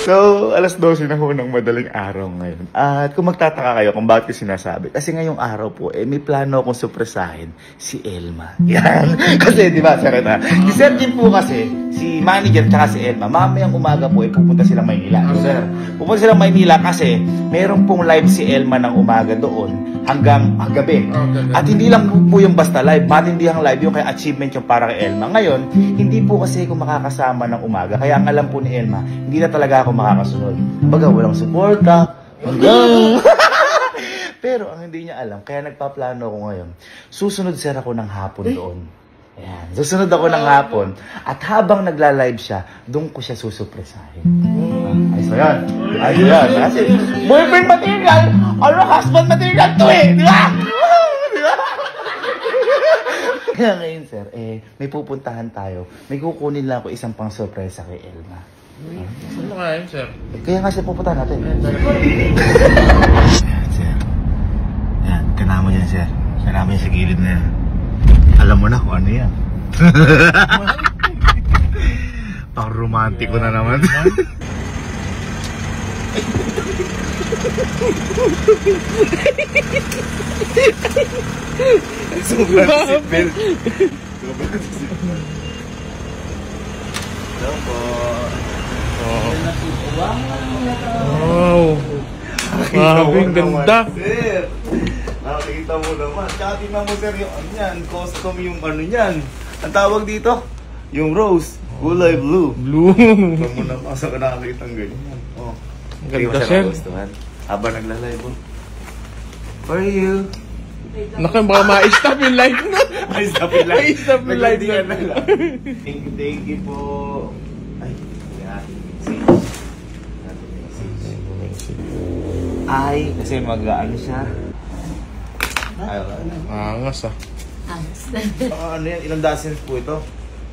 So, alas 12 na ho ng madaling araw ngayon. At kung magtataka kayo kung bakit ko sinasabi, kasi ngayong araw po, may plano akong supresahin si Elma. Yan. Kasi, di ba, sir, si Sir Jim po kasi, si manager tsaka si Elma, mamayang umaga po, pupunta silang Maynila. So, sir, pupunta silang Maynila kasi meron pong live si Elma ng umaga doon hanggang gabi. At hindi lang po yung basta live, matindihang live yung kay achievement yung para kay Elma. Ngayon, hindi po kasi ako makakasama ng umaga. Kaya ang alam po ni Elma, hindi na talaga ako makakasunod. Baga, walang suporta. Hanggang... Pero ang hindi niya alam, kaya nagpaplano ako ngayon, susunod sir ako ng hapon doon. Ayan. Susunod ako ng hapon. At habang nagla-live siya, doon ko siya susupresahin. Ay, so yan. Ay, so yan. Kasi, boyfriend material, or husband material to eh. Di ba? Di ba? Kaya ngayon, sir, may pupuntahan tayo. May kukunin lang ako isang pang sorpresa kay Elma. Ano kaya yun, sir? Kaya nga, sir, pupuntahan natin. Ayan, sir. Ayan, kanama yan, sir. Kanama yan sa gilid na yan. Alam mo na kung ano yan. Pang romantiko na naman. Sobrang seatbelt. Sobrang seatbelt. Hello po. Wow. Ang ganda. Sir, nakikita mo naman. Tsaka tingnan mo sir yung ano yan, custom yung ano yan. Ang tawag dito, yung rose, kulay blue. Blue. Tingnan mo naman sa nakakita ng ganyan. Oh. Ang ganda sir. Habang nagla-live mo. For you. Naku, baka ma-stop yung live na. Ma-stop yung live. Ma-stop yung live na. Thank you po. Ay, ay, kasi mag-ano siya. Ay, Angas ah. ano yan? Ilang dozens po ito?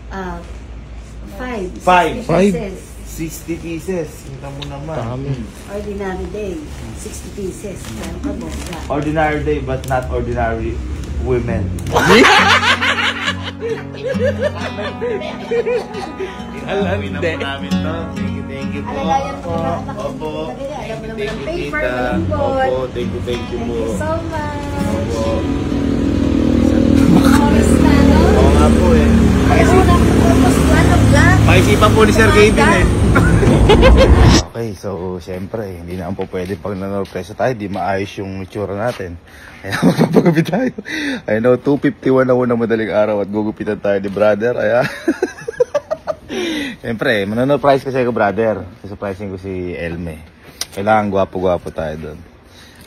5. 5. 60 pieces. Kita mo naman. Dami. Ordinary day, 60 pieces. Meron ka mo. Ordinary day but not ordinary women. Alande. namin to. Thank you po. Alagayan mo na. Opo. Alam mo naman ang Thank you, paper, tita. malambot. Opo, thank you Thank po. you so much. Opo. Oras na, no? Oo nga po eh. Almost 1 o'clock. Maisipan po ni Sir Gavin eh. Okay, so siyempre, hindi na po pwede pag nanorpresa tayo, di maayos yung itsura natin. Kaya magpapagupit tayo. I know, 2:51 ako na madaling araw at gugupitan tayo ni brother. Kaya, siyempre, manonorprize kasi ako brother. Surprising ko si Elme. Kailangan gwapo-gwapo tayo doon.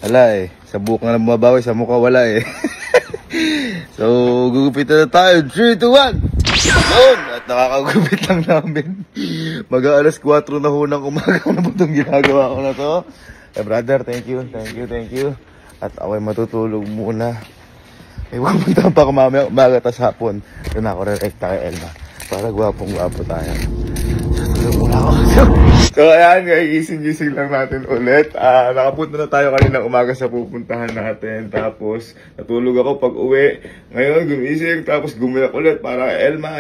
Wala eh, sa buhok na bumabawi, sa mukha wala eh. So, gugupitan na tayo. 3, 2, 1! Yun! At nakakagupit lang namin. Mag-aalas 4 na ho ng umaga na po itong ginagawa ko na to. Eh, brother, thank you. At ako'y matutulog muna. May pupunta pa ako mamaya umaga tas hapon. Doon ako re-rekta kay Elma. Para gwapong-gwapo tayo. Tutulog muna ako. So, ayan, gising-gising lang natin ulit. Nakapunta na tayo kanina umaga sa pupuntahan natin. Tapos, natulog ako pag uwi. Ngayon, gumising. Tapos, gumiyak ulit para kay Elma.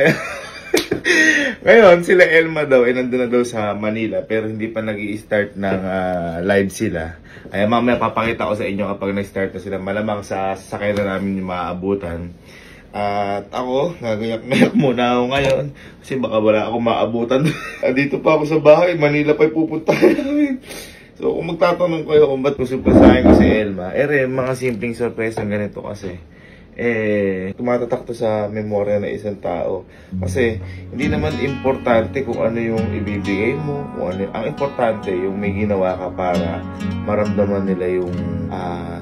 Ngayon, sila Elma daw, nandun na daw sa Manila. Pero hindi pa nag-i-start ng live sila. Ay, mamaya papakita ko sa inyo kapag nag-start na sila. Malamang sa sasakay na namin yung maaabutan. At ako, nagayak-ngayak muna ako ngayon. Kasi baka wala akong maabutan. Dito pa ako sa bahay, Manila pa'y pupuntahan namin. So kung magtatanong kayo kung ba't ko surpresahin ko si Elma, mga simpleng sorpresa ganito kasi. Tumatatak to sa memorya ng isang tao. Kasi hindi naman importante kung ano yung ibibigay mo, kung ano. Ang importante yung may ginawa ka para maramdaman nila yung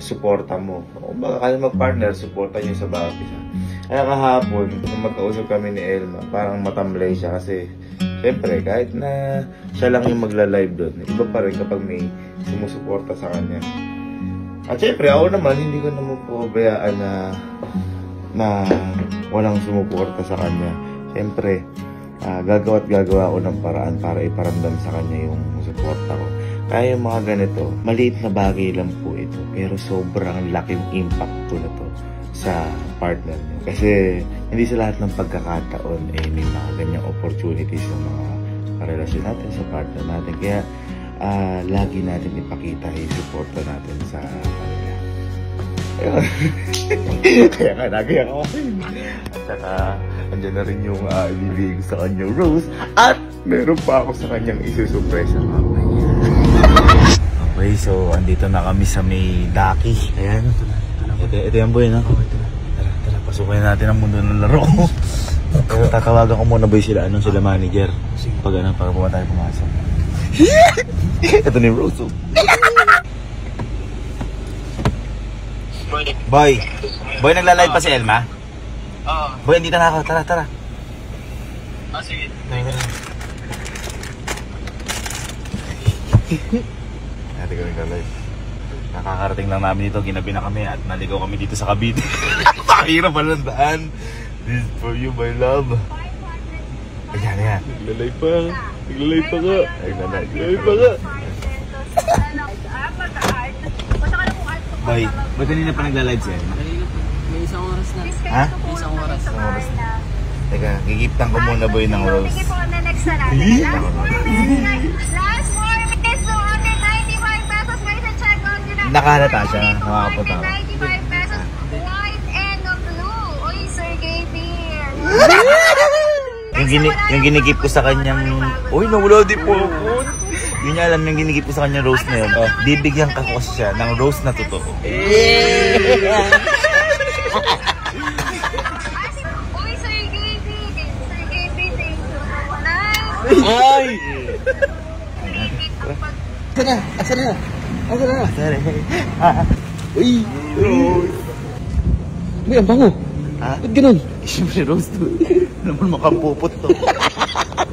suporta mo. Kung baka kayo mag-partner, suporta nyo sa bawat isa. Kaya kahapon, nung magkausap kami ni Elma, parang matamlay siya kasi syempre, kahit na siya lang yung magla-live doon, iba pa rin kapag may sumusuporta sa kanya. At syempre, ako naman, hindi ko naman pabayaan na walang sumuporta sa kanya. Syempre, gagawa ko ng paraan para iparamdam sa kanya yung suporta ko. Kaya yung mga ganito, maliit na bagay lang po ito, pero sobrang laking impact po na to sa partner niyo. Kasi hindi sa lahat ng pagkakataon may mga ganyang opportunities ng mga karelasyon natin, sa partner natin. Kaya lagi natin ipakita yung suporta natin sa kanila. Ayun. Kaya nga, nagayak ako. At saka, andyan na rin yung ibibigay ko sa kanyang rose. At meron pa ako sa kanyang isusurpresa mamaya. Okay, so andito na kami sa may Daki. Ayan. Ito yan, boy, no? Tara, pasukin natin ang mundo ng laro. Pero tatawagan ko muna, boy, sila manager. Pag para tayo pumasok. Ito ni Rose. Boy, nagla-live pa si Elma? Oo. Boy, andito na ako. Tara. Sige. Ate kami nagla-live. Nakakarating lang namin dito, ginabi na kami at naligaw kami dito sa Cavite. Pakira pa lang daan. This is for you, my love. Ayan. Naglalay pa nga. Boy, ba't hindi na pa nagla-live siya? May isang oras na. Ha? Isang oras. Teka, gigiptan ko muna, boy, ng Rose. Sige po, na next na natin. Last 4 minutes, so under 95 pesos, guys, and check out nyo na. Nakahalata siya, nakakapunta ako. 95 pesos, white and blue. Uy, Sir Gabriel. Yung ginigip ko sa kanyang... Uy, nawala din po ako. Yun niya alam, yung ginigip ko sa kanyang rose na yun. Bibigyan ka ko siya ng rose na totoo. Uy, Sir Gabriel. Sir Gabriel, thank you. Ay! Asa na? Uy! Rose! Uy, ang bango. Ha? Ba't ganun? Siyempre, Rose to. Naman makampupot to.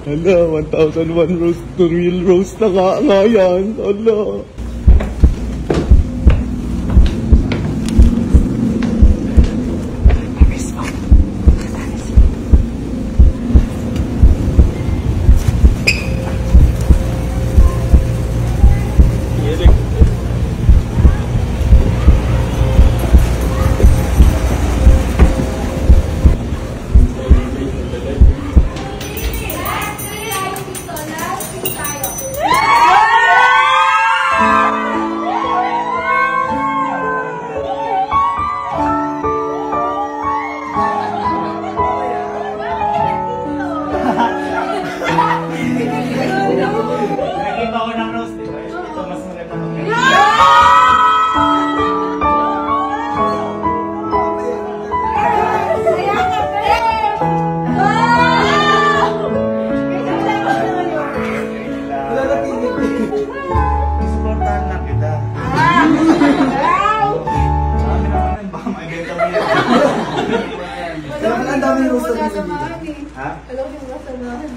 Hala, 1,001 rose to real rose na nga yan. Hala.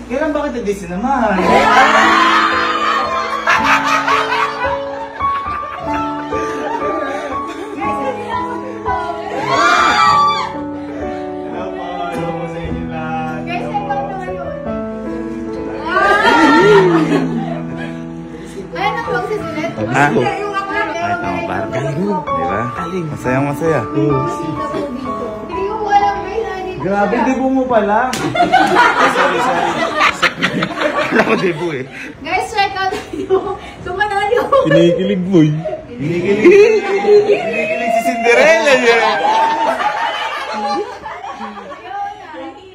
Kailan bakit hindi sinamahan? Ha? Kahit naman parang galing mo, di ba? Masayang masaya. Grabe, debut mo pala. Sorry. Alam ko debut eh. Guys, check out nyo. Sumanali ko. Kinikilig boy. Kinikilig si Cinderella niya.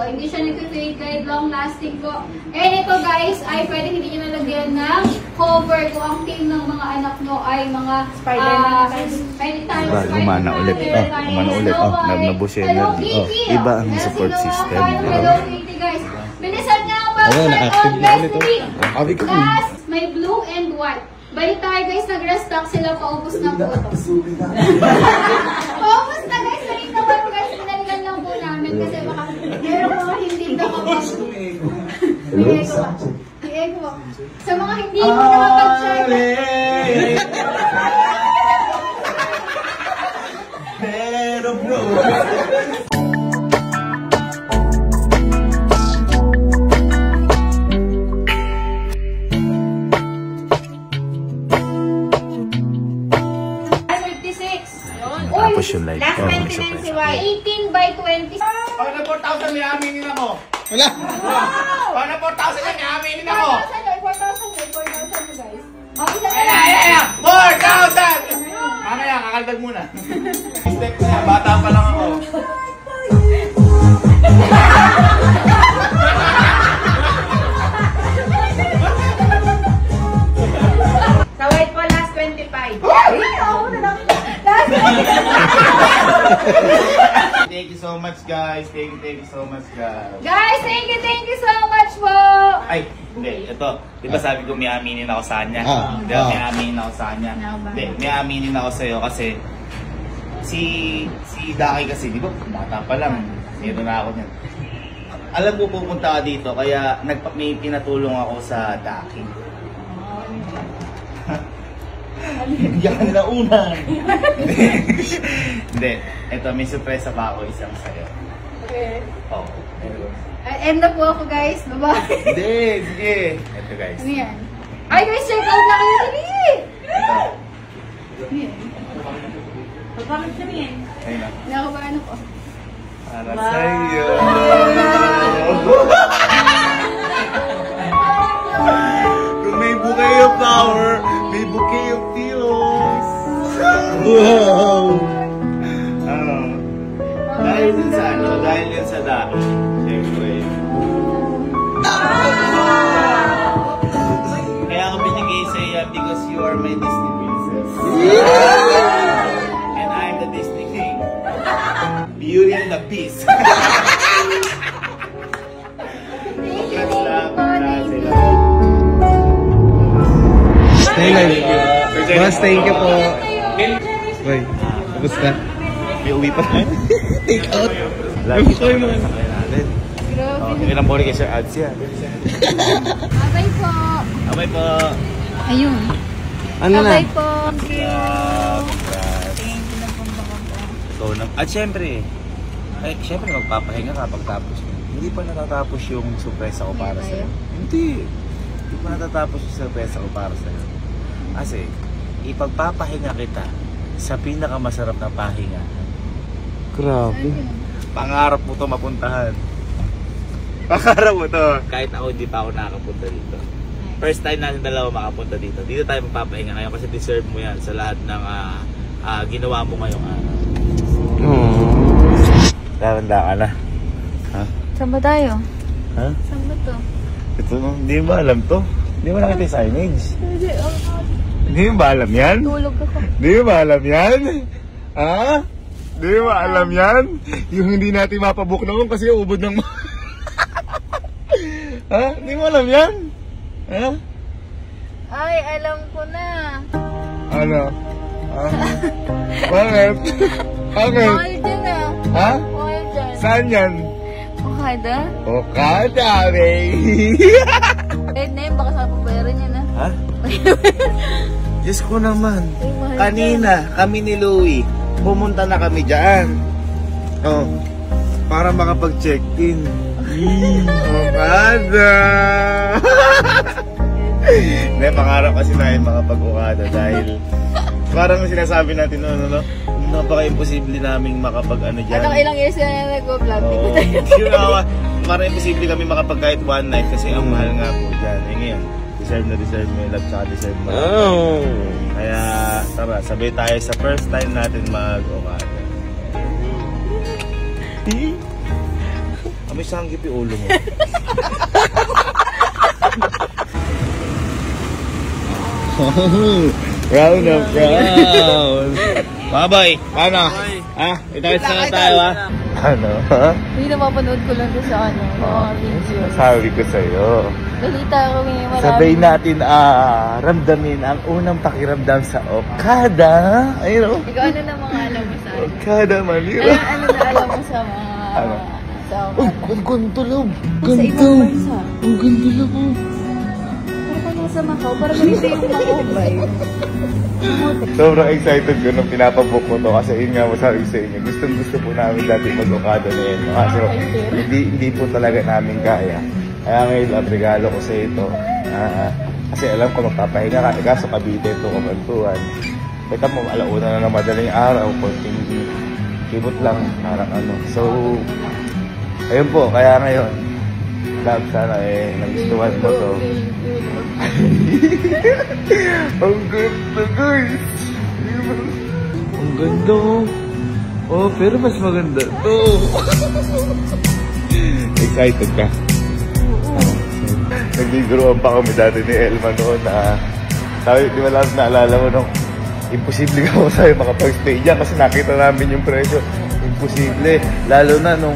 Hindi siya nag-create kahit long-lasting po. And ito guys, ay pwede hindi nyo nalagyan ng cover kung ang team ng mga anak nyo ay mga anytime Diba, gumana ulit. Nabush energy. Iba ang support system. Hello, Katie guys. Bilisan nga ang pag-check guys. Last, may blue and white. Balik tayo guys, nag-restock sila, paubos na po ito. Paubos na guys, balik naman guys, pinaligan lang po namin kasi baka meron mga hindi nakapag... Diego. Sa mga hindi mo nakapag-check. Pero bro. Tapos yung light. Last maintenance si Y. 18 by 20. Pag na 4,000 may aminin ako. Wala! Paano 4,000 yan? Aminin ako! 4,000 guys. Okay, Ayan! 4,000! Mamaya, kakaldag muna. Step ko yan, bata pa lang ako. Sa white po, last 25. Thank you so much, guys. Thank you so much, guys. Guys, thank you so much po. Ay, hindi. Ito. Di ba sabi ko may aminin ako sa kanya? Di ba may aminin ako sa kanya? Hindi, may aminin ako sa'yo kasi si Daki kasi, di ba? Bata pa lang. Zero na ako niyan. Alam ko pupunta ka dito, kaya may pinatulong ako sa Daki. Bigyan ka nila unan. Hindi. Ito, may surprise pa ako isang sa'yo. Okay. Oo. End na po ako guys. Bye-bye. Hindi, sige. Ito guys. Ano yan? Ay guys, check out na kayo dali! Ito. Ano yan? Pagpapag kami yan. Ayun na. Nakabaano ko. Para sa'yo. Kung may bouquet of flower, may bouquet of feelings. Wow! Dahil din sa ano, dahil din sa Daki. Siyempre. Kaya ako binigay sa iya because you are my Disney princess. And I'm the Disney king. Beauty and the Beast. Thank you. Boss, thank you po. Boy, kamusta? May uwi pa tayo. Take out. Lagi Gusto mo. natin. Grabe. Okay lang po rin kay Sir Ads yan. Abay po. Abay po. Ayun. Ano na? Abay po. Thank you. Ikaw na. At syempre magpapahinga ka pagtapos. Hindi pa natatapos yung surprise ako para sa'yo. Hindi pa natatapos yung surprise ako para sa'yo. Kasi, ipagpapahinga kita sa pinakamasarap na pahinga. Grabe. Pangarap mo to mapuntahan. Pangarap mo to. Kahit ako hindi pa ako nakakapunta dito. First time natin dalawa makapunta dito. Dito tayo magpapahinga ngayon kasi deserve mo yan sa lahat ng ginawa mo ngayong araw. Tanda ka na. Ha? Saan ba tayo? Ha? Saan ba to? Ito, hindi mo alam to. Hindi mo nakita yung signage. Hindi mo ba alam yan? Tulog ako. Hindi mo ba alam yan? Ha? Hindi mo ba alam yan? Yung hindi natin mapabook noon kasi ubod ng... Ha? Hindi mo alam yan? Ha? Ay, alam ko na. Ano? Ha? Bakit? Bakit? Mahal dyan ah. Ha? Mahal dyan. Saan yan? Okada? Okada, baby! Kahit na yun, baka sa pabayaran yan ah. Ha? Diyos ko naman. Ay, mahal Kanina, kami ni Louie, pumunta na kami dyan. Oh, para makapag-check-in. Okada! Hindi, pangarap kasi namin makapag-Okada dahil parang sinasabi natin, napaka-imposible naming makapag-ano dyan. Anong ilang years na nag-vlog? Parang imposible kami makapag kahit one night kasi ang mahal nga po dyan. Eh ngayon, deserve mo yung love tsaka deserve mo. Kaya tara, sabay tayo sa first time natin mag-Okada. May sanggip yung ulo mo. Round of round. Bye-bye. Paano? Ha? Itakits na tayo ha? Ano? Ha? Hindi na mapanood ko lang doon sa mga videos. Sabi ko sa'yo. Balita kami marami. Sabay natin ramdamin ang unang pakiramdam sa Okada. Ayun o. Ikaw ano na mga alam mo sa akin? Okada Manila. Ano na alam mo sa mga... Ano? Sa Uy, ang ganda lang. Sa ibang bansa. Ang ganda lang. Parang nasa Macau, parang ganito yung Macau vibe. Sobrang excited ko nung pinapabook mo to kasi yun nga masabi sa inyo. Gusto po namin dati mag-Okada na yun. Kasi hindi po talaga namin kaya. Kaya ngayon, regalo ko sa ito. Kasi alam ko magpapahinga ka. Kaso Cavite ito, Kabantuan. Kita mo, alauna na madaling araw. Kibot lang, parang ano. So, ayun po, kaya ngayon, Love, sana nagustuhan mo to. Ang ganda, guys! Ang ganda, oh. Pero mas maganda to. Excited ka? Nagliguruan pa kami dati ni Elma noon na sabi, di ba lang naalala mo nung imposible ka mo sa'yo makapag-stay dyan kasi nakita namin yung presyo. Imposible. Lalo na nung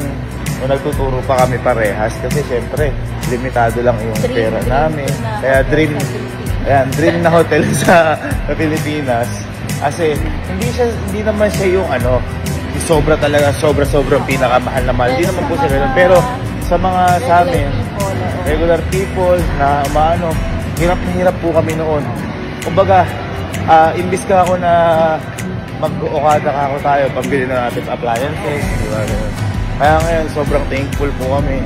nagtuturo pa kami parehas kasi syempre limitado lang yung pera namin. Kaya dream na hotel sa Pilipinas. Kasi hindi naman siya yung sobrang pinakamahal na mahal. Hindi naman po siya ganun. Pero sa amin, regular people na hirap na hirap po kami noon. Kumbaga, imbis ka ako na mag-Okada ka ako tayo, pambili na natin appliances, di ba? Kaya ngayon, sobrang thankful po kami.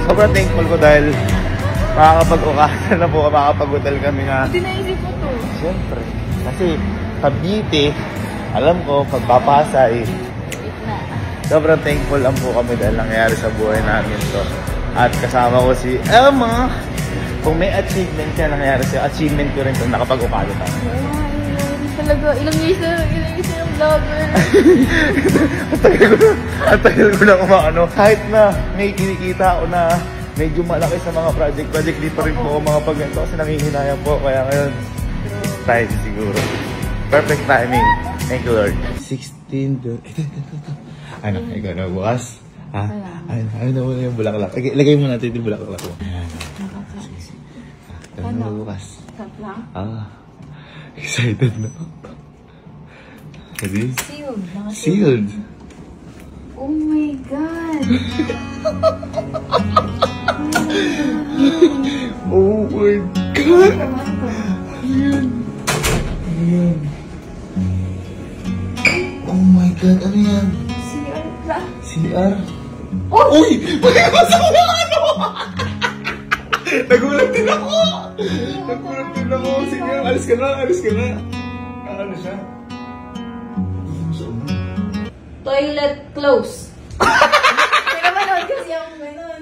Sobrang thankful ko dahil makakapag-Okada na po, makakapag-hotel kami na. Hindi naisip ko to. Siyempre. Kasi Cavite, alam ko, pagpapasay. Sobrang thankful lang po kami dahil nangyayari sa buhay namin to. At kasama ko si Elma. Kung may achievement siya nangyayari siya, achievement ko rin kung nakapag-Okada tayo. Talaga, ilang years na yung vlogger. Ang tagal ko na kumano. Kahit na may kinikita ako na medyo malaki sa mga project, di pa rin po ako mga pag-ganto kasi nangihinayang po. Kaya ngayon, tayo siguro. Perfect timing. Thank you, Lord. 16. Ano, ikaw na bukas? Ha? Ano na muna yung bulaklak? Lagay mo natin yung bulaklak mo. Ano na bukas? Excited na. Kasi? Sealed. Oh my God. Oh my God. Ayan. Oh my God, ano yan? CR? Oh! Uy! Pagkakasa ko na ano! Nagulat din ako! Sige, alis ka na. Ano siya? Toilet close. Pinamanood kasi ako ganun.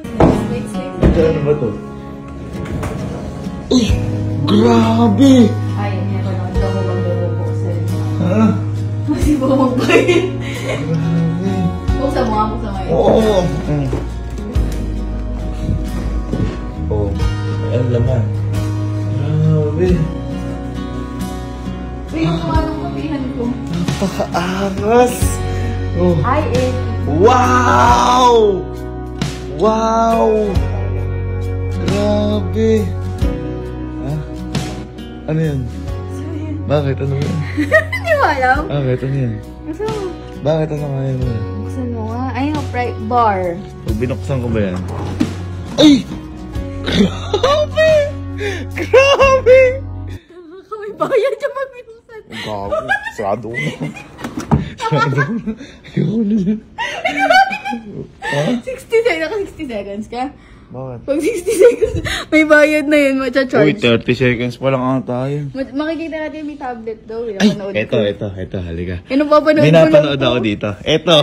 Wait. Ano ba to? Uy! Grabe! Ay, hindi ako buksan. Ha? Kasi bumagpayin. Grabe! Buksan mo. Oo! Oh, may laman. Grabe! Uy, yung kumanong kapihan ko. Napaka-aras! Oh. Ay, Wow! Grabe! Ha? Ano yan? Bakit? Ano yan? Hindi mo alam? Bakit? Ano yan? Bakit? Ano nga yan? Buksan mo nga. Ay, bar. Pag binuksan ko ba yan? Ay! Grabe! Kami bayad siya magbinuksan. Gago. Sarado ko na. Ayoko na yan. Ha? 60 seconds ka? Bakit? Pag 60 seconds, may bayad na yun, Uy, matcha-charge. 30 seconds pa lang ata tayo. Makikita natin may tablet daw. Ay, eto, halika. Yung papanood May ko lang napanood po. ako dito. Eto,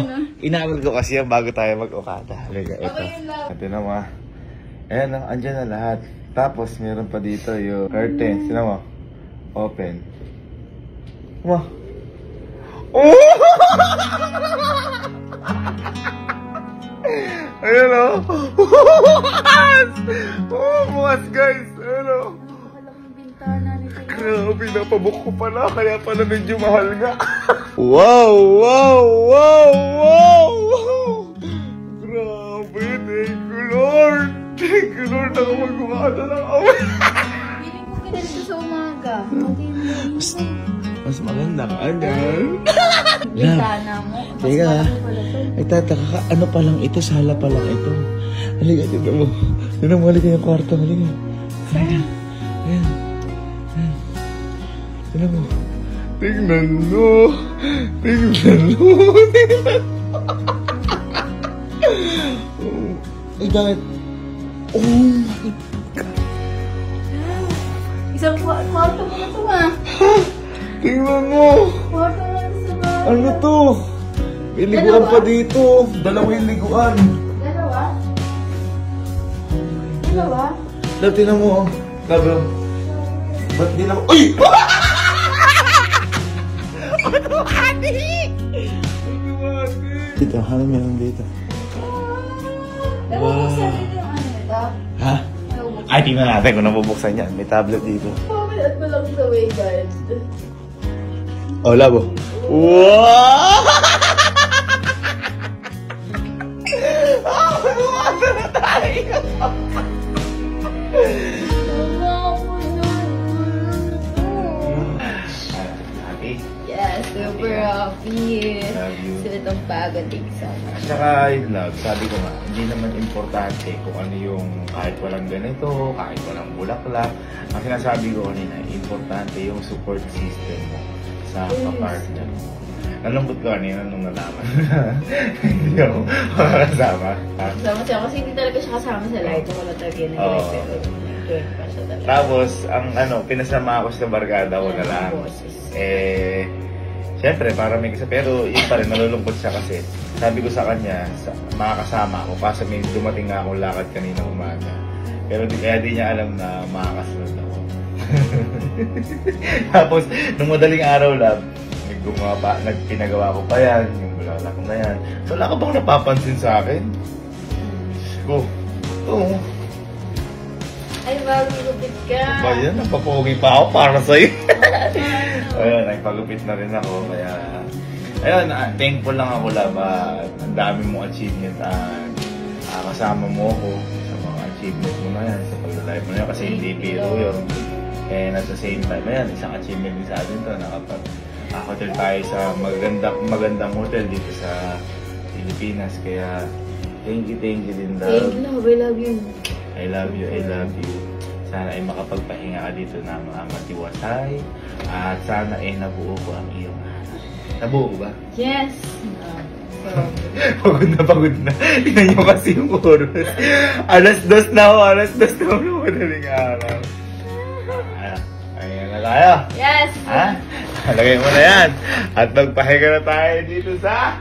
inaawal ko kasi yan bago tayo mag-Okada. Halika, eto. Okay, yun lang. Ito na mga. Ayan, andyan na lahat. Tapos, meron pa dito yung curtain. Sino mo? Open. Wah! Oh! Ayan o. Bukas guys. Ayan o. Napakalaking bintana nito. Grabe, napabook ko pala. Kaya pala medyo mahal nga. Wow! Grabe, thank you Lord. Thank you Lord. Ako mag-Okada lang ako. Piling ko ganito sa umaga. Mas maganda ka, Agal. Bintana mo. Teka, ay tataka ka, ano pa lang ito, sala pa lang ito. Halika, tignan mo. Tignan mo, halika yung kwarto, halika. Ayan. Tignan mo. Tignan mo. Ay, bakit? Oh my God. Isang kwarto mo na ito Tingnan mo. Kwarto mo na sa bahay. Ano to? May liguan pa dito. Dalawa yung liguan. Dalawa? Ano ba? Love, tinan mo. Love, oh. Ba't di naman... Uy! Dito, ano meron dito? Nabubuksan din yung ano ito. Ha? Ay, tingnan natin kung nabubuksan yan. May tablet dito. Pamilat mo lang sa way guard. Oh, labo. Wow! Happy? Yes, super happy. Love you. Sila itong pagod. Thank you so much. At saka, yun love, sabi ko nga, hindi naman importante kung ano yung kahit walang ganito, kahit walang bulaklak. Ang sinasabi ko kanina, importante yung support system mo sa kapartner mo. Nalungkot ko kanina nung nalaman. Hindi ako makakasama. Kasama siya kasi hindi talaga siya kasama sa live. Wala talaga yun. Oo. Pero enjoy pa siya talaga. Tapos, ang pinasama ako sa barkada ko na lang. Siyempre, para may kasi, pero yun pa rin, nalulungkot siya kasi. Sabi ko sa kanya, makakasama ako, kasi may dumating nga akong lakad kanina umaga. Pero kaya di niya alam na makakasunod ako. Tapos, nung madaling araw lang, pinagawa ko pa yan, yung bulalak na yan. So, wala ka bang napapansin sa akin? Ko, oo. Ay, magugupit ka. Ba yan, napapogi pa ako para sa'yo. Ayun, nagpagupit na rin ako. Kaya, ayun, thankful lang ako, love. Ang dami mong achievement. Kasama mo ako sa mga achievement mo na yan, sa pag-live mo na yan. Kasi hindi biro yun. And at the same time, ayan, isang achievement din sa atin to. Nakapag-hotel tayo sa magandang hotel dito sa Pilipinas. Kaya, thank you din, love. Thank you, love. I love you. I love you, I love you. Sana ay makapagpahinga ka dito ng matiwasay. At sana ay nabuo ko ang iyong hanap. Nabuo ko ba? Yes. Pagod na. Tingnan nyo kasi yung oras. Alas 2 na ako ng madaling araw. Ayan na tayo. Yes. Ha? Lagay mo na yan. At magpahinga na tayo dito sa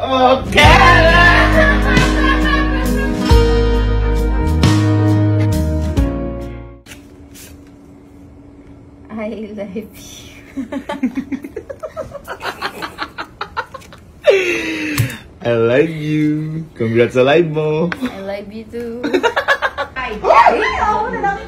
Ocala! I love you. I like you. Congrats sa live mo. I love you too. Ay, ako na lang.